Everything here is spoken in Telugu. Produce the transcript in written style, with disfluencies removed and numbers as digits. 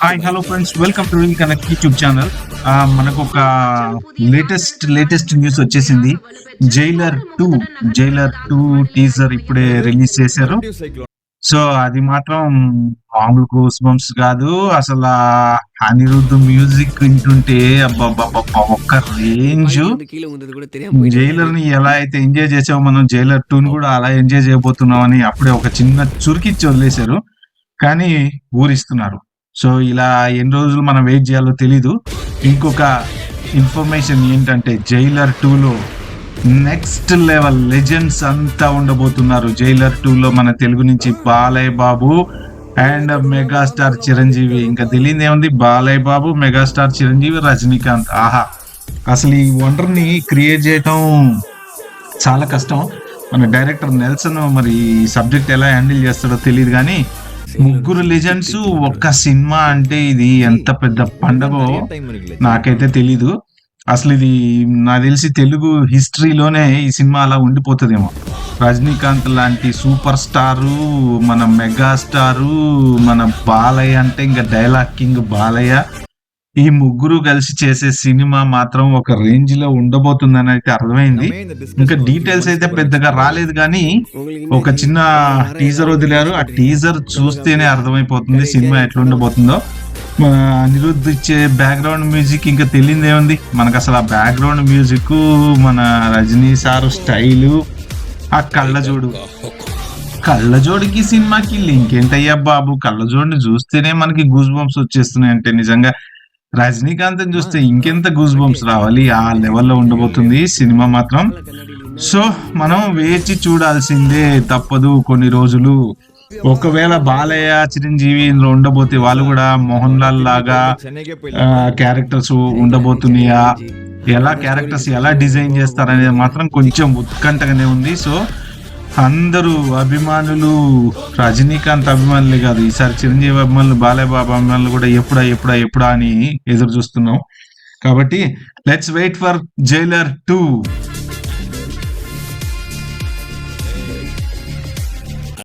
Hi hello friends, welcome to reel connect YouTube channel. మనకు ఒక లేటెస్ట్ న్యూస్ వచ్చేసింది. జైలర్ టూ టీజర్ ఇప్పుడే రిలీజ్ చేశారు. సో అది మాత్రం మామూలు గూస్ బంప్స్ కాదు అసలు. అనిరుద్ధ్ మ్యూజిక్ వింటుంటే అబ్బబ్బబ్బబ్బా ఒక్క రేంజ్. జైలర్ ని ఎలా అయితే ఎంజాయ్ చేసామో మనం జైలర్ 2 కూడా అలా ఎంజాయ్ చేయబోతున్నాం అని అప్పుడే ఒక చిన్న చురికిచ్చి వదిలేశారు. కానీ ఊరిస్తున్నారు. సో ఇలా ఎన్ని రోజులు మనం వెయిట్ చేయాలో తెలీదు. ఇంకొక ఇన్ఫర్మేషన్ ఏంటంటే జైలర్ 2లో నెక్స్ట్ లెవెల్ లెజెండ్స్ అంతా ఉండబోతున్నారు. జైలర్ 2లో మన తెలుగు నుంచి బాలయ్య బాబు అండ్ మెగాస్టార్ చిరంజీవి. ఇంకా తెలియదు ఏముంది, బాలయ్య బాబు, మెగాస్టార్ చిరంజీవి, రజనీకాంత్. ఆహా, అసలు ఈ వండర్ ని క్రియేట్ చేయటం చాలా కష్టం. మన డైరెక్టర్ నెల్సన్ మరి సబ్జెక్ట్ ఎలా హ్యాండిల్ చేస్తాడో తెలియదు. కానీ ముగ్గురు లెజెండ్స్ ఒక్క సినిమా అంటే ఇది ఎంత పెద్ద పండగో నాకైతే తెలీదు. అసలు ఇది నాకు తెలిసి తెలుగు హిస్టరీలోనే ఈ సినిమా అలా ఉండిపోతుందేమో. రజనీకాంత్ లాంటి సూపర్ స్టారు, మన మెగాస్టారు, మన బాలయ్య అంటే ఇంకా డైలాగ్ కింగ్ బాలయ్య, ఈ ముగ్గురు కలిసి చేసే సినిమా మాత్రం ఒక రేంజ్ లో ఉండబోతుందని అయితే అర్థమైంది. ఇంకా డీటెయిల్స్ అయితే పెద్దగా రాలేదు, కానీ ఒక చిన్న టీజర్ వదిలారు. ఆ టీజర్ చూస్తేనే అర్థమైపోతుంది సినిమా ఎట్లా ఉండబోతుందో. అనిరుద్ధ్ ఇచ్చే బ్యాక్గ్రౌండ్ మ్యూజిక్ ఇంకా తెలియదు ఏముంది మనకు. అసలు ఆ బ్యాక్గ్రౌండ్ మ్యూజిక్, మన రజనీ సారు స్టైలు, ఆ కళ్ళజోడికి సినిమాకి ఇంకేంటయ్యా బాబు. కళ్ళజోడిని చూస్తేనే మనకి గూస్ బంప్స్ వచ్చేస్తున్నాయి. అంటే నిజంగా రజనీకాంత్ చూస్తే ఇంకెంత గూస్ బంప్స్ రావాలి. ఆ లెవెల్లో ఉండబోతుంది సినిమా మాత్రం. సో మనం వేచి చూడాల్సిందే, తప్పదు కొన్ని రోజులు. ఒకవేళ బాలయ్య, చిరంజీవి ఇందులో ఉండబోతే వాళ్ళు కూడా మోహన్ లాల్ లాగా క్యారెక్టర్స్ ఉండబోతున్నాయా, ఎలా క్యారెక్టర్స్ ఎలా డిజైన్ చేస్తారనేది మాత్రం కొంచెం ఉత్కంఠగానే ఉంది. సో అందరూ అభిమానులు, రజనీకాంత్ అభిమానులే కాదు, ఈసారి చిరంజీవి అభిమానులు, బాలయ్య బాబు అభిమానులు కూడా ఎప్పుడా అని ఎదురు చూస్తున్నాం. కాబట్టి లెట్స్ వెయిట్ ఫర్ జైలర్ 2.